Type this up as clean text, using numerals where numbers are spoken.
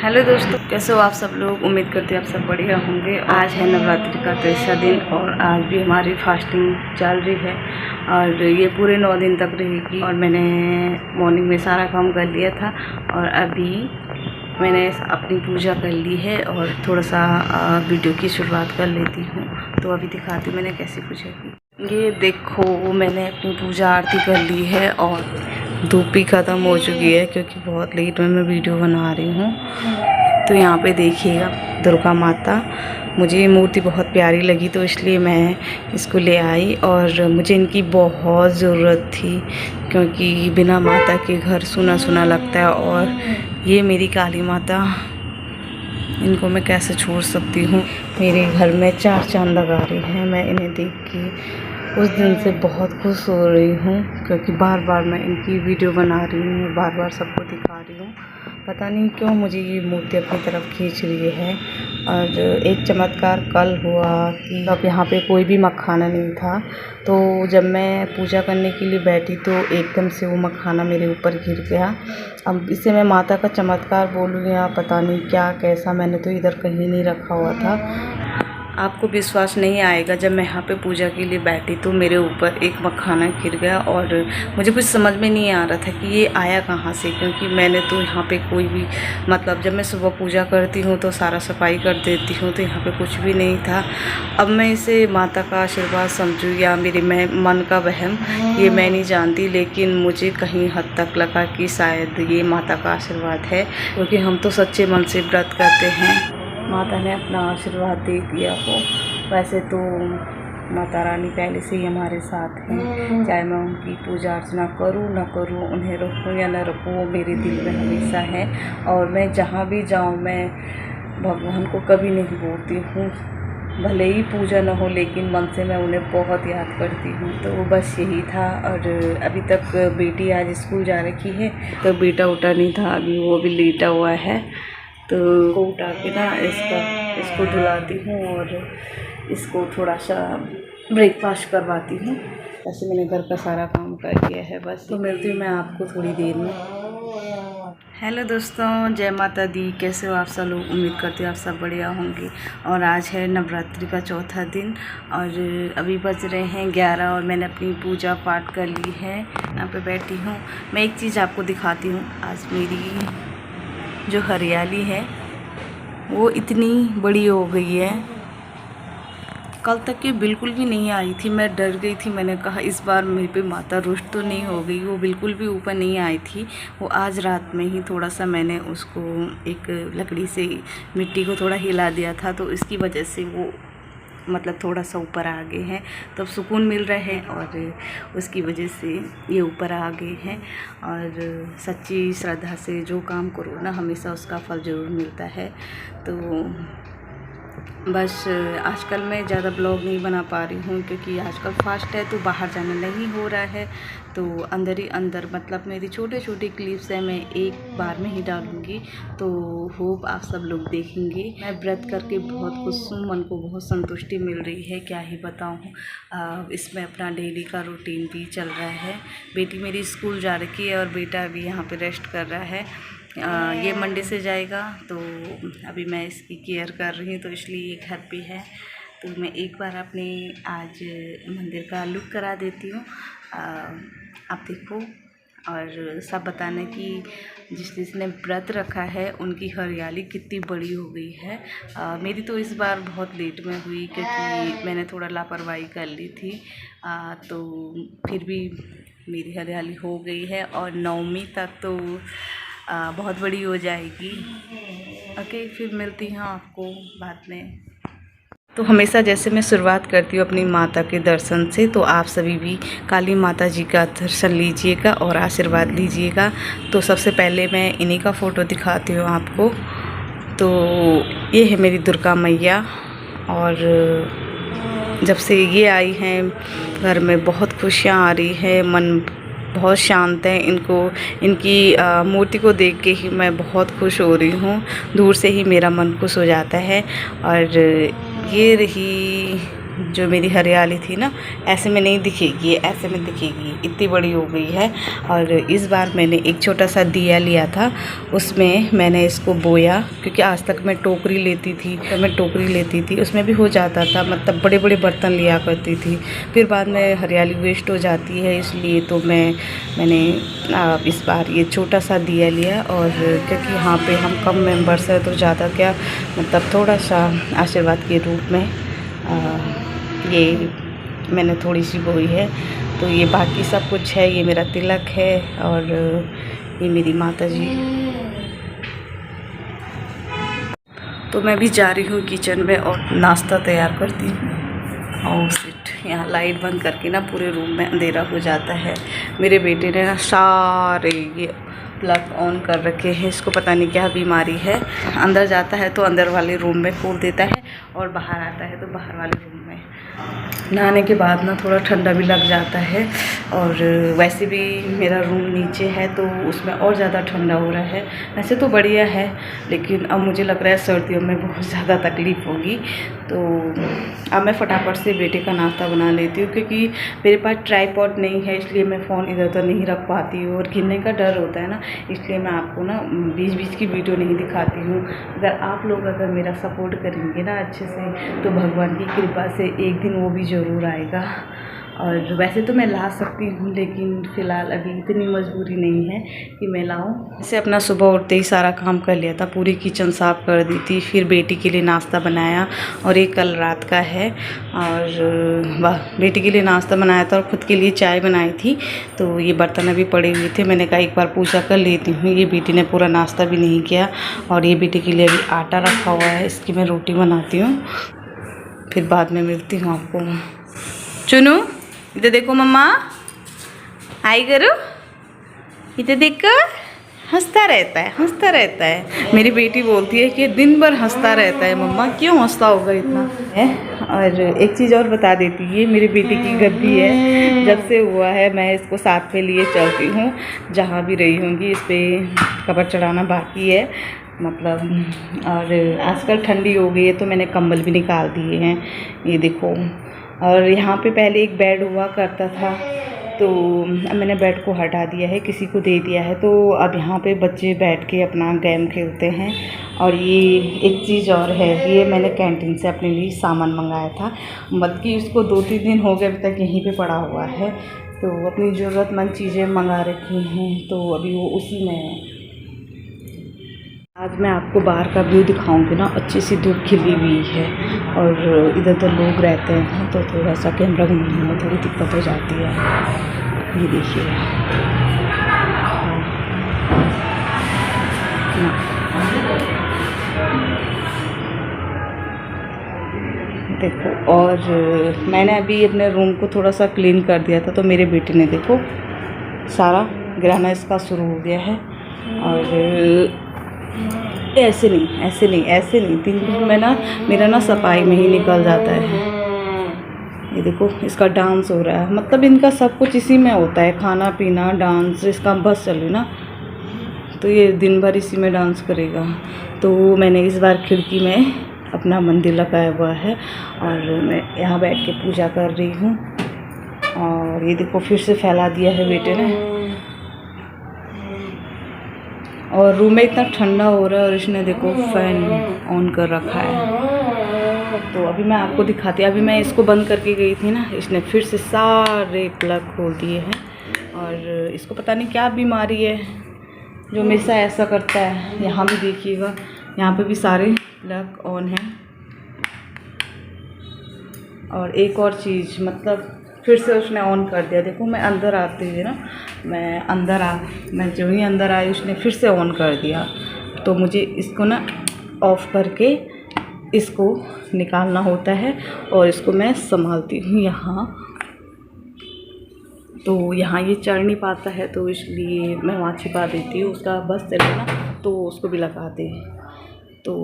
Hello दोस्तों, कैसे हो आप सब लोग। उम्मीद करते हैं आप सब बढ़िया होंगे। आज है नवरात्रि का तीसरा दिन और आज भी हमारी फास्टिंग चल रही है और ये पूरे 9 दिन तक रहेगी। और मैंने मॉर्निंग में सारा काम कर लिया था और अभी मैंने अपनी पूजा कर ली है और थोड़ा सा वीडियो की शुरुआत कर लेती हूँ। तो अभी दिखाती हूँ मैंने कैसी पूजा की। ये देखो, मैंने अपनी पूजा आरती कर ली है और धूप भी ख़त्म हो चुकी है क्योंकि बहुत लेट में मैं वीडियो बना रही हूँ। तो यहाँ पे देखिएगा दुर्गा माता, मुझे ये मूर्ति बहुत प्यारी लगी तो इसलिए मैं इसको ले आई और मुझे इनकी बहुत ज़रूरत थी क्योंकि बिना माता के घर सुना सुना लगता है। और ये मेरी काली माता, इनको मैं कैसे छोड़ सकती हूँ। मेरे घर में 4 चाँद लगा रही हैं। मैं इन्हें देख के उस दिन से बहुत खुश हो रही हूँ क्योंकि बार बार मैं इनकी वीडियो बना रही हूँ, बार बार सबको दिखा रही हूँ। पता नहीं क्यों मुझे ये मूर्ति अपनी तरफ खींच रही है। और एक चमत्कार कल हुआ कि अब यहाँ पे कोई भी मखाना नहीं था, तो जब मैं पूजा करने के लिए बैठी तो एकदम से वो मखाना मेरे ऊपर गिर गया। अब इसे मैं माता का चमत्कार बोलूँ या पता नहीं क्या कैसा, मैंने तो इधर कहीं नहीं रखा हुआ था। आपको विश्वास नहीं आएगा, जब मैं यहाँ पे पूजा के लिए बैठी तो मेरे ऊपर एक मखाना गिर गया और मुझे कुछ समझ में नहीं आ रहा था कि ये आया कहाँ से, क्योंकि मैंने तो यहाँ पे कोई भी जब मैं सुबह पूजा करती हूँ तो सारा सफाई कर देती हूँ, तो यहाँ पे कुछ भी नहीं था। अब मैं इसे माता का आशीर्वाद समझूँ या मेरे मन का वहम, ये मैं नहीं जानती, लेकिन मुझे कहीं हद तक लगा कि शायद ये माता का आशीर्वाद है क्योंकि हम तो सच्चे मन से व्रत करते हैं। माता ने अपना आशीर्वाद दे दिया हो। वैसे तो माता रानी पहले से ही हमारे साथ हैं, चाहे मैं उनकी पूजा अर्चना करूं ना करूं, उन्हें रखूं या ना रखूं, वो मेरे दिल में हमेशा है। और मैं जहां भी जाऊं मैं भगवान को कभी नहीं भूलती हूँ, भले ही पूजा ना हो लेकिन मन से मैं उन्हें बहुत याद करती हूँ। तो बस यही था। और अभी तक बेटी आज स्कूल जा रखी है तो बेटा उठा नहीं था, अभी वो भी लेटा हुआ है। तो उठा के ना इसको धुलाती हूँ और इसको थोड़ा सा ब्रेकफास्ट करवाती हूँ। ऐसे मैंने घर का सारा काम कर दिया है बस। तो मिलती हूँ मैं आपको थोड़ी देर में। हेलो दोस्तों, जय माता दी। कैसे हो आप सब लोग। उम्मीद करती हूँ आप सब बढ़िया होंगे। और आज है नवरात्रि का चौथा दिन और अभी बज रहे हैं 11 और मैंने अपनी पूजा पाठ कर ली है। यहाँ पे बैठी हूँ। मैं एक चीज़ आपको दिखाती हूँ। आज मेरी जो हरियाली है वो इतनी बड़ी हो गई है, कल तक ये बिल्कुल भी नहीं आई थी। मैं डर गई थी, मैंने कहा इस बार मेरे पे माता रुष्ट तो नहीं हो गई। वो बिल्कुल भी ऊपर नहीं आई थी। वो आज रात में ही थोड़ा सा मैंने उसको एक लकड़ी से मिट्टी को थोड़ा हिला दिया था, तो इसकी वजह से वो थोड़ा सा ऊपर आ गए हैं। तब सुकून मिल रहा है और उसकी वजह से ये ऊपर आ गए हैं। और सच्ची श्रद्धा से जो काम करो ना, हमेशा उसका फल ज़रूर मिलता है। तो बस आजकल मैं ज़्यादा ब्लॉग नहीं बना पा रही हूँ क्योंकि आजकल फास्ट है तो बाहर जाना नहीं हो रहा है। तो अंदर ही अंदर मेरी छोटे छोटे क्लिप्स हैं, मैं एक बार में ही डालूँगी। तो होप आप सब लोग देखेंगे। मैं व्रत करके बहुत खुश हूँ, मन को बहुत संतुष्टि मिल रही है, क्या ही बताऊँ। इसमें अपना डेली का रूटीन भी चल रहा है। बेटी मेरी स्कूल जा रखी है और बेटा अभी यहाँ पे रेस्ट कर रहा है। ये मंडे से जाएगा तो अभी मैं इसकी केयर कर रही हूँ, तो इसलिए ये घर पे है। तो मैं एक बार अपने आज मंदिर का लुक करा देती हूँ, आप देखो। और सब बताना कि जिसने व्रत रखा है उनकी हरियाली कितनी बड़ी हो गई है। मेरी तो इस बार बहुत लेट में हुई क्योंकि मैंने थोड़ा लापरवाही कर ली थी। तो फिर भी मेरी हरियाली हो गई है और 9वीं तक तो बहुत बड़ी हो जाएगी। ओके, फिर मिलती हूँ आपको बाद में। तो हमेशा जैसे मैं शुरुआत करती हूँ अपनी माता के दर्शन से, तो आप सभी भी काली माता जी का दर्शन लीजिएगा और आशीर्वाद लीजिएगा। तो सबसे पहले मैं इन्हीं का फ़ोटो दिखाती हूँ आपको। तो ये है मेरी दुर्गा मैया और जब से ये आई हैं घर में बहुत खुशियाँ आ रही है, मन बहुत शांत है। इनकी मूर्ति को देख के ही मैं बहुत खुश हो रही हूँ, दूर से ही मेरा मन खुश हो जाता है। और ये रही जो मेरी हरियाली थी ना, ऐसे में नहीं दिखेगी, ऐसे में दिखेगी, इतनी बड़ी हो गई है। और इस बार मैंने एक छोटा सा दिया लिया था, उसमें मैंने इसको बोया, क्योंकि आज तक मैं टोकरी लेती थी, तो मैं टोकरी लेती थी, उसमें भी हो जाता था, मतलब बड़े बड़े बर्तन लिया करती थी, फिर बाद में हरियाली वेस्ट हो जाती है, इसलिए तो मैंने इस बार ये छोटा सा दिया लिया। और क्योंकि यहाँ पे हम कम मेंबर्स हैं, तो ज़्यादा क्या, मतलब थोड़ा सा आशीर्वाद के रूप में ये मैंने थोड़ी सी बोई है। तो ये बाकी सब कुछ है, ये मेरा तिलक है और ये मेरी माता जी। तो मैं भी जा रही हूँ किचन में और नाश्ता तैयार करती हूँ। और सिट यहाँ लाइट बंद करके ना पूरे रूम में अंधेरा हो जाता है। मेरे बेटे ने ना सारे ये प्लग ऑन कर रखे हैं, इसको पता नहीं क्या बीमारी है। अंदर जाता है तो अंदर वाले रूम में खोल देता है और बाहर आता है तो बाहर वाले रूम में। नहाने के बाद ना थोड़ा ठंडा भी लग जाता है, और वैसे भी मेरा रूम नीचे है तो उसमें और ज़्यादा ठंडा हो रहा है। वैसे तो बढ़िया है, लेकिन अब मुझे लग रहा है सर्दियों में बहुत ज़्यादा तकलीफ़ होगी। तो अब मैं फटाफट से बेटे का नाश्ता बना लेती हूँ, क्योंकि मेरे पास ट्राइपॉड नहीं है, इसलिए मैं फ़ोन इधर उधर नहीं रख पाती हूँ और गिरने का डर होता है ना, इसलिए मैं आपको ना बीच बीच की वीडियो नहीं दिखाती हूँ। अगर मेरा सपोर्ट करेंगे ना अच्छे से, तो भगवान की कृपा से एक दिन वो भी ज़रूर आएगा। और वैसे तो मैं ला सकती हूँ, लेकिन फ़िलहाल अभी इतनी मजबूरी नहीं है कि मैं लाऊँ। जैसे अपना सुबह उठते ही सारा काम कर लिया था, पूरी किचन साफ़ कर दी थी, फिर बेटी के लिए नाश्ता बनाया, और ये कल रात का है। और वाह, बेटी के लिए नाश्ता बनाया था और ख़ुद के लिए चाय बनाई थी। तो ये बर्तन अभी पड़े हुए थे, मैंने कहा एक बार पूजा कर लेती हूँ। ये बेटी ने पूरा नाश्ता भी नहीं किया, और ये बेटी के लिए अभी आटा रखा हुआ है, इसकी मैं रोटी बनाती हूँ, फिर बाद में मिलती हूँ आपको। चुनू इधर देखो, मम्मा हाय करो, इधर देखो, हंसता रहता है। मेरी बेटी बोलती है कि दिन भर हंसता रहता है। मम्मा क्यों हंसता होगा इतना है। और एक चीज़ और बता देती, ये मेरी बेटी की गद्दी है, जब से हुआ है मैं इसको साथ में लिए चलती हूँ, जहाँ भी रही होंगी इस पर कवर चढ़ाना बाकी है, मतलब। और आजकल ठंडी हो गई है तो मैंने कंबल भी निकाल दिए हैं, ये देखो। और यहाँ पे पहले एक बेड हुआ करता था, तो मैंने बेड को हटा दिया है, किसी को दे दिया है। तो अब यहाँ पे बच्चे बैठ के अपना गेम खेलते हैं। और ये एक चीज़ और है, ये मैंने कैंटीन से अपने लिए सामान मंगाया था, मतलब कि इसको 2-3 दिन हो गए, अभी तक यहीं पे पड़ा हुआ है। तो अपनी ज़रूरतमंद चीज़ें मंगा रखी हैं, तो अभी वो उसी में है। आज मैं आपको बाहर का व्यू दिखाऊंगी ना, अच्छी सी धूप खिली हुई है, और इधर उधर लोग रहते हैं, तो थोड़ा सा कैमरा घूमने में थोड़ी दिक्कत हो जाती है। ये देखिए, देखो। और मैंने अभी अपने रूम को थोड़ा सा क्लीन कर दिया था, तो मेरे बेटे ने देखो सारा गिराना इसका शुरू हो गया है। और ऐसे नहीं, 3 दिन में ना मेरा ना सफाई में ही निकल जाता है। ये देखो इसका डांस हो रहा है, मतलब इनका सब कुछ इसी में होता है, खाना पीना डांस, इसका बस चले ना, तो ये दिन भर इसी में डांस करेगा। तो मैंने इस बार खिड़की में अपना मंदिर लगाया हुआ है, और मैं यहाँ बैठ के पूजा कर रही हूँ। और ये देखो फिर से फैला दिया है बेटे ने, और रूम में इतना ठंडा हो रहा है, और इसने देखो फ़ैन ऑन कर रखा है। तो अभी मैं आपको दिखाती हूँ, अभी मैं इसको बंद करके गई थी ना, इसने फिर से सारे प्लग खोल दिए हैं। और इसको पता नहीं क्या बीमारी है जो हमेशा ऐसा करता है। यहाँ भी देखिएगा, यहाँ पे भी सारे प्लग ऑन हैं। और एक और चीज़, मतलब फिर से उसने ऑन कर दिया। देखो मैं अंदर आती हुई ना, मैं जो ही अंदर आई उसने फिर से ऑन कर दिया। तो मुझे इसको ना ऑफ़ करके इसको निकालना होता है, और इसको मैं संभालती हूँ यहाँ। तो यहाँ ये चढ़ नहीं पाता है, तो इसलिए मैं वहाँ छिपा देती हूँ। उसका बस चले ना तो उसको भी लगा दे। तो